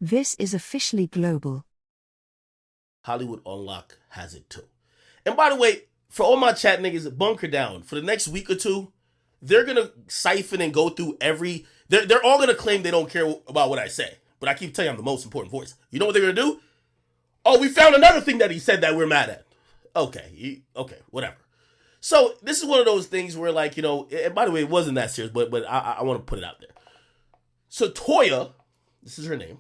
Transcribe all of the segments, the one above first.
This is officially global. Hollywood Unlocked has it too. And by the way, for all my chat niggas, bunker down. For the next week or two, they're gonna siphon and go through every. They're all gonna claim they don't care about what I say, but I keep telling you I'm the most important voice. You know what they're gonna do? Oh, we found another thing that he said that we're mad at. Okay, whatever. So this is one of those things where, like, you know, and by the way, it wasn't that serious, but I want to put it out there. So Toya, this is her name.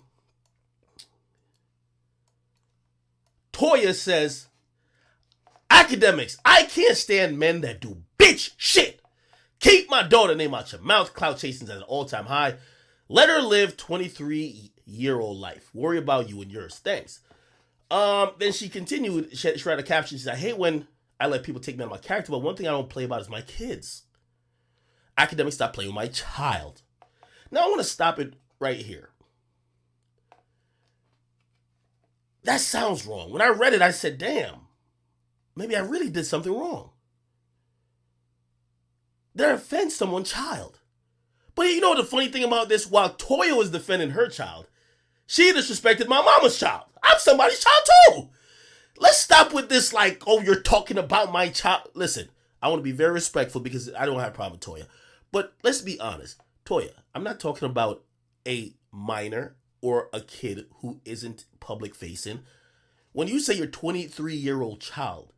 Toya says, "Academics, I can't stand men that do bitch shit. Keep my daughter name out your mouth. Clout chasing's at an all-time high. Let her live 23-year-old life. Worry about you and yours. Thanks." Then she continued. She read a caption. She said, "I hate when I let people take me out of my character, but one thing I don't play about is my kids. Academics, stop playing with my child." Now I want to stop it right here. That sounds wrong. When I read it, I said, damn, maybe I really did something wrong. They're offending someone's child. But you know the funny thing about this? While Toya was defending her child, she disrespected my mama's child. I'm somebody's child too. Let's stop with this like, oh, you're talking about my child. Listen, I want to be very respectful because I don't have a problem with Toya. But let's be honest. Toya, I'm not talking about a minor or a kid who isn't public facing. When you say your 23-year-old child,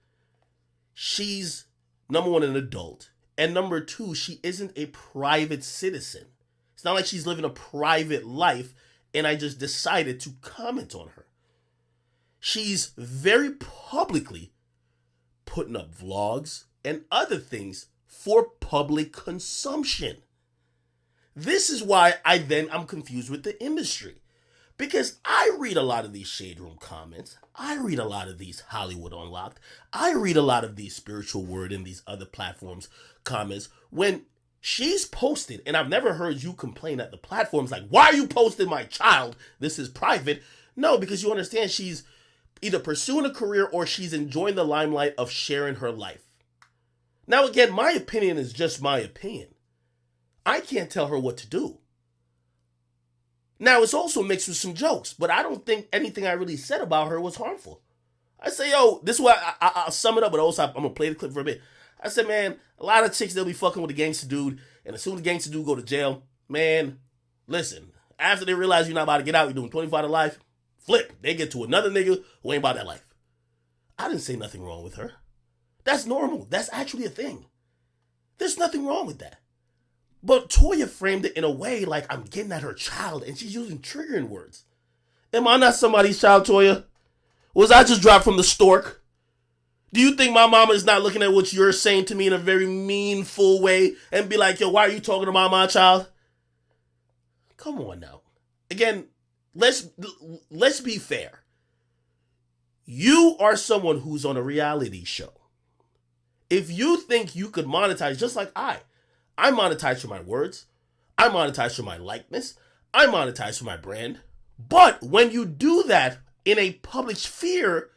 she's, number one, an adult. And number two, she isn't a private citizen. It's not like she's living a private life and I just decided to comment on her. She's very publicly putting up vlogs and other things for public consumption. This is why I'm confused with the industry. Because I read a lot of these Shade Room comments. I read a lot of these Hollywood Unlocked. I read a lot of these Spiritual Word and these other platforms comments. When she's posted, and I've never heard you complain at the platforms like, why are you posting my child? This is private. No, because you understand she's either pursuing a career or she's enjoying the limelight of sharing her life. Now, again, my opinion is just my opinion. I can't tell her what to do. Now, it's also mixed with some jokes, but I don't think anything I really said about her was harmful. I say, yo, this is why I'll sum it up, but also I'm going to play the clip for a bit. I said, man, a lot of chicks, they'll be fucking with the gangster dude, and as soon as the gangster dude go to jail, man, listen, after they realize you're not about to get out, you're doing 25 to life, flip, they get to another nigga who ain't about that life. I didn't say nothing wrong with her. That's normal. That's actually a thing. There's nothing wrong with that. But Toya framed it in a way like I'm getting at her child, and she's using triggering words. Am I not somebody's child, Toya? Was I just dropped from the stork? Do you think my mama is not looking at what you're saying to me in a very meaningful way and be like, yo, why are you talking about my child? Come on now. Again, let's be fair. You are someone who's on a reality show. If you think you could monetize just like I monetize for my words, I monetize for my likeness, I monetize for my brand. But when you do that in a public sphere,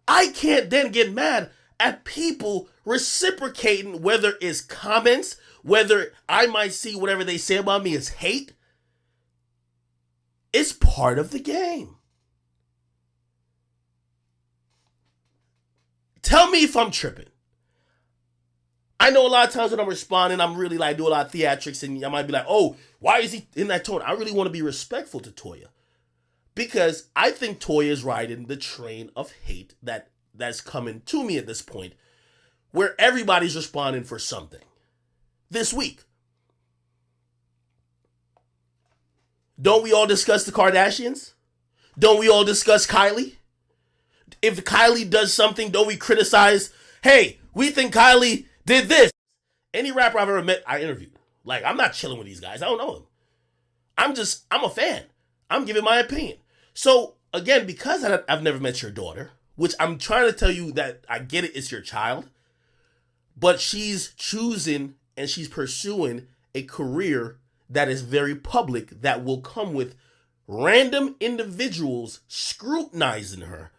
I can't then get mad at people reciprocating, whether it's comments, whether I might see whatever they say about me as hate. It's part of the game. Tell me if I'm tripping. I know a lot of times when I'm responding, I'm really like do a lot of theatrics, and I might be like, oh, why is he in that tone? I really want to be respectful to Toya. Because I think Toya is riding the train of hate that's coming to me at this point, where everybody's responding for something. This week. Don't we all discuss the Kardashians? Don't we all discuss Kylie? If Kylie does something, don't we criticize, hey, we think Kylie did this? Any rapper I've ever met, I interviewed. Like, I'm not chilling with these guys. I don't know them. I'm a fan. I'm giving my opinion. So, again, because I've never met your daughter, which I'm trying to tell you that I get it, it's your child, but she's choosing and she's pursuing a career that is very public that will come with random individuals scrutinizing her,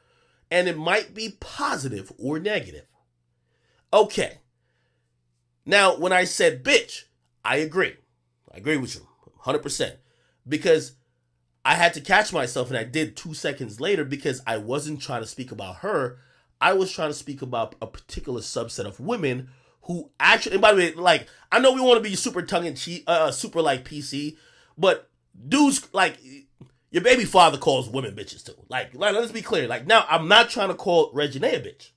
and it might be positive or negative. Okay. Now, when I said bitch, I agree. I agree with you 100%. Because I had to catch myself, and I did 2 seconds later because I wasn't trying to speak about her. I was trying to speak about a particular subset of women who actually, and by the way, like, I know we want to be super tongue in cheek, super like PC, but dudes, like, your baby father calls women bitches too. Like, let's be clear. Like, now, I'm not trying to call Reginae a bitch,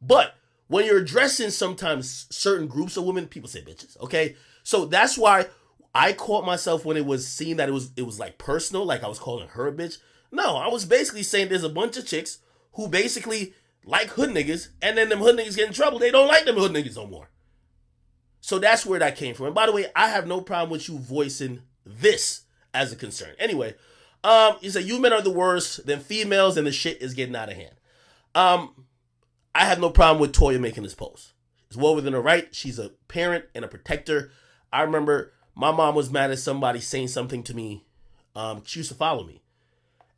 but when you're addressing sometimes certain groups of women, people say bitches, okay? So that's why I caught myself when it was seen that it was like personal, like I was calling her a bitch. No, I was basically saying there's a bunch of chicks who basically like hood niggas, and then them hood niggas get in trouble. They don't like them hood niggas no more. So that's where that came from. And by the way, I have no problem with you voicing this as a concern. Anyway, you say you men are the worst, then females, and the shit is getting out of hand. I have no problem with Toya making this post. It's well within her right. She's a parent and a protector. I remember my mom was mad at somebody saying something to me. She used to follow me.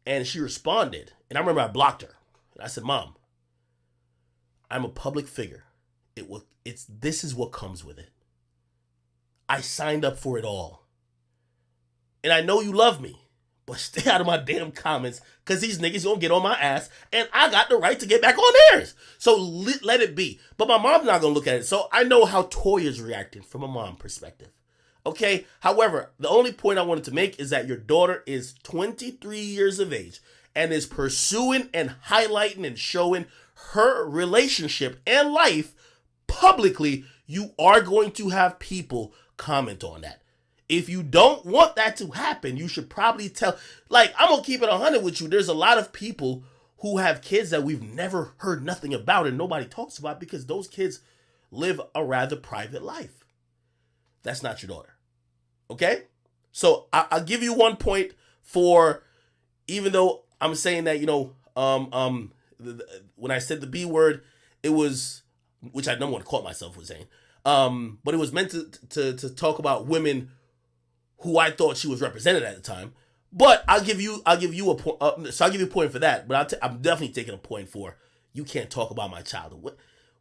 And she responded. And I remember I blocked her. And I said, Mom, I'm a public figure. This is what comes with it. I signed up for it all. And I know you love me. But stay out of my damn comments, because these niggas gonna get on my ass, and I got the right to get back on theirs. So let it be. But my mom's not gonna look at it. So I know how Toya's reacting from a mom perspective. Okay? However, the only point I wanted to make is that your daughter is 23 years of age and is pursuing and highlighting and showing her relationship and life publicly. You are going to have people comment on that. If you don't want that to happen, you should probably tell. Like, I'm going to keep it 100 with you. There's a lot of people who have kids that we've never heard nothing about and nobody talks about because those kids live a rather private life. That's not your daughter. Okay? So I'll give you 1 point for, even though I'm saying that, when I said the B word, it was, which I don't want to call myself with saying, but it was meant to talk about women who I thought she was represented at the time. But I'll give you a point. So I'll give you a point for that. But I'm definitely taking a point for you can't talk about my child.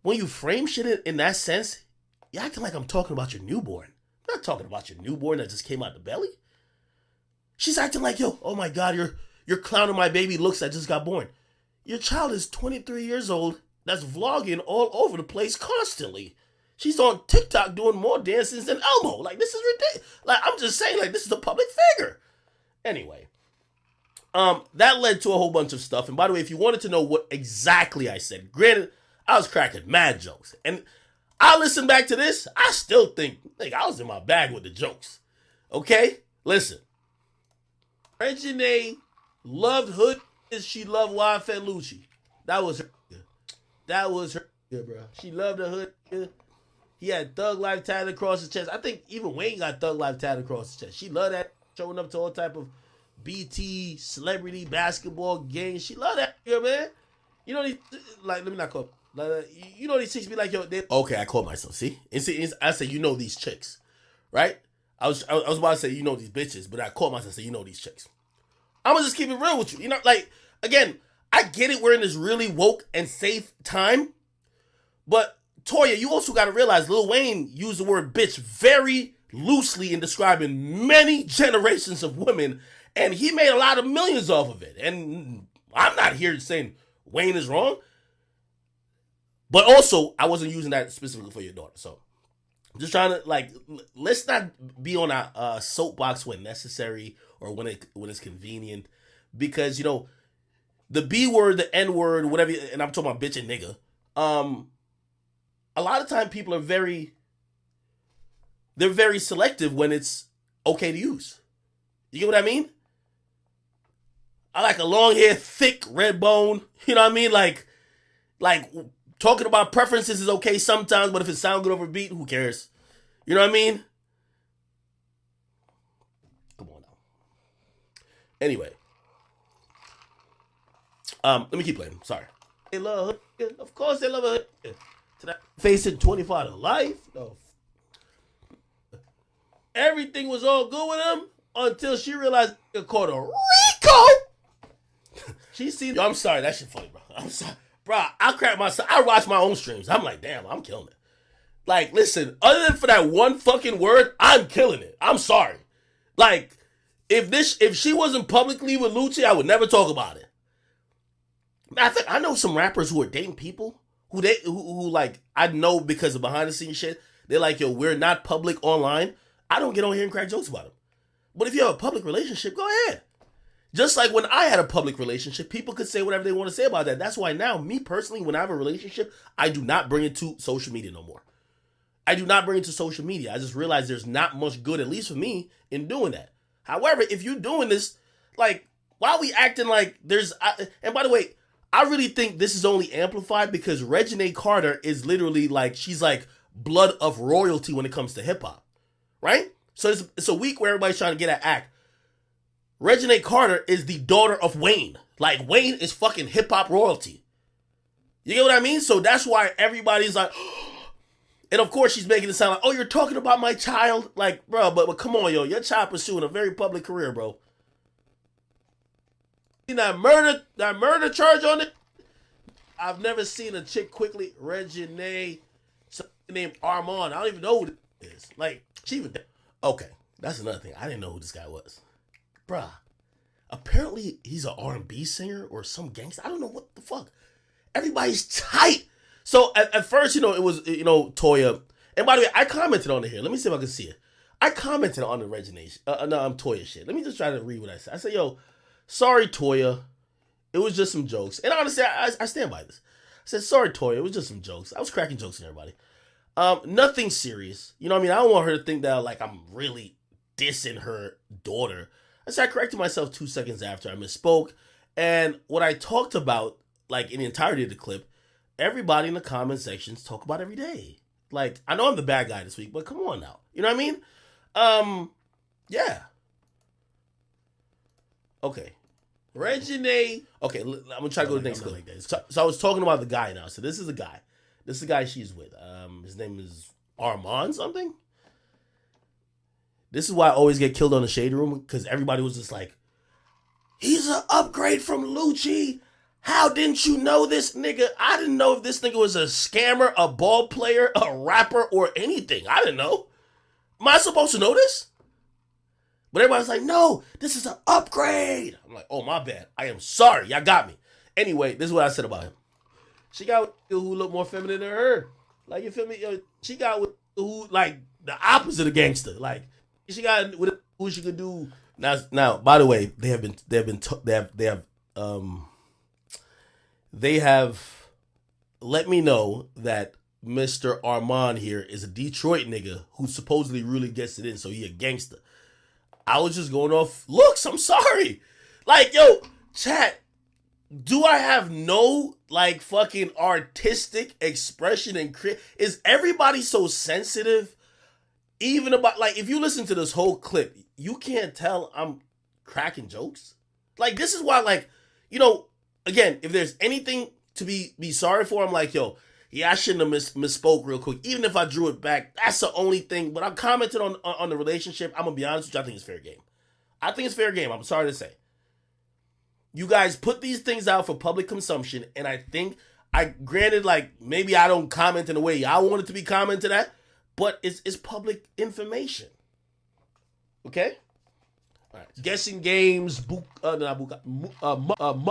When you frame shit in that sense, you're acting like I'm talking about your newborn. I'm not talking about your newborn that just came out the belly. She's acting like, yo, oh my God, you're clowning my baby looks that just got born. Your child is 23 years old that's vlogging all over the place constantly. She's on TikTok doing more dances than Elmo. Like, this is ridiculous. Like, I'm just saying, like, this is a public figure. Anyway, that led to a whole bunch of stuff. And by the way, if you wanted to know what exactly I said, granted, I was cracking mad jokes. And I listen back to this, I still think, like, I was in my bag with the jokes. Okay? Listen. Reginae loved hood as she loved Wild Fat Lucci. That was her. That was her, bro. She loved the hood. He had Thug Life tatted across his chest. I think even Wayne got Thug Life tatted across his chest. She loved that, showing up to all type of BT celebrity basketball games. She loved that, man. You know, like, let me not call. You know, these chicks be like, yo, okay, I called myself. See, I say, you know, these chicks, right? I was about to say, you know, these bitches, but I called myself and say, you know, these chicks. I'm gonna just keep it real with you. You know, like, again, I get it. We're in this really woke and safe time, but Toya, you also got to realize Lil Wayne used the word bitch very loosely in describing many generations of women, and he made a lot of millions off of it. And I'm not here saying Wayne is wrong, but also I wasn't using that specifically for your daughter. So I'm just trying to, like, let's not be on a soapbox when necessary or when it's convenient, because, you know, the B word, the N word, whatever, and I'm talking about bitch and nigga. A lot of time people are very selective when it's okay to use. You get what I mean? I like a long hair, thick, red bone. You know what I mean? Like talking about preferences is okay sometimes, but if it sounds good over a beat, who cares? You know what I mean? Come on now. Anyway. Let me keep playing. Sorry. They love her. Of course they love her. Facing 25 to life. No. Everything was all good with him until she realized it called a Rico. She seen. Yo, I'm sorry, that shit funny, bro. I'm sorry, bro. I crap myself. I watch my own streams. I'm like, damn, I'm killing it. Like, listen, other than for that one fucking word, I'm killing it. I'm sorry. Like, If she wasn't publicly with Lucci, I would never talk about it. I know some rappers who are dating people who like, I know because of behind the scenes shit. They're like, yo, we're not public online. I don't get on here and crack jokes about them. But if you have a public relationship, go ahead. Just like when I had a public relationship, people could say whatever they want to say about that. That's why now, me personally, when I have a relationship, I do not bring it to social media no more. I do not bring it to social media. I just realize there's not much good, at least for me, in doing that. However, if you're doing this, like, why are we acting like there's... and by the way, I really think this is only amplified because Reginae Carter is literally like, she's like blood of royalty when it comes to hip hop, right? So it's a week where everybody's trying to get at act. Reginae Carter is the daughter of Wayne. Like, Wayne is fucking hip hop royalty. You get what I mean? So that's why everybody's like, and of course she's making it sound like, oh, you're talking about my child? Like, bro, but come on, yo, your child pursuing a very public career, bro. That murder charge on it. I've never seen a chick quickly. Reginae, something named Armand. I don't even know who this is. Like, she even... Okay, that's another thing. I didn't know who this guy was. Bruh. Apparently, he's an R&B singer or some gangster. I don't know what the fuck. Everybody's tight. So, at first, it was, Toya. And by the way, I commented on it here. Let me see if I can see it. I commented on the Reginae, Toya shit. Let me just try to read what I said. I said, yo... Sorry, Toya. It was just some jokes. And honestly, I stand by this. I said, sorry, Toya. It was just some jokes. I was cracking jokes on everybody. Nothing serious. You know what I mean? I don't want her to think that, like, I'm really dissing her daughter. I said, I corrected myself 2 seconds after I misspoke. And what I talked about, like, in the entirety of the clip, everybody in the comment sections talk about every day. Like, I know I'm the bad guy this week, but come on now. You know what I mean? Yeah. Okay. Reginae. Okay, I'm gonna try to go to the next clip. So I was talking about the guy now. So this is the guy. This is the guy she's with. His name is Armand something. This is why I always get killed on the Shade Room, because everybody was just like, he's an upgrade from Lucci. How didn't you know this nigga? I didn't know if this nigga was a scammer, a ball player, a rapper, or anything. I didn't know. Am I supposed to know this? But everybody's like, no, this is an upgrade. I'm like, oh, my bad. I am sorry. Y'all got me. Anyway, this is what I said about him. She got with who look more feminine than her. Like, you feel me? She got with who, like, the opposite of gangster. Like, she got with who she could do. Now, by the way, they have let me know that Mr. Armand here is a Detroit nigga who supposedly really gets it in, so he a gangster. I was just going off looks. I'm sorry. Like, yo, chat, do I have no, like, fucking artistic expression and is everybody so sensitive? Even about, like, if you listen to this whole clip, you can't tell I'm cracking jokes. Like, this is why, like, again, if there's anything to be sorry for, I'm like, yo, yeah, I shouldn't have misspoke real quick. Even if I drew it back, that's the only thing. But I'm commenting on the relationship. I'm going to be honest with you. I think it's fair game. I think it's fair game. I'm sorry to say. You guys put these things out for public consumption. And I think, granted, like, maybe I don't comment in the way I want it to be commented at. But it's public information. Okay? All right. Guessing games.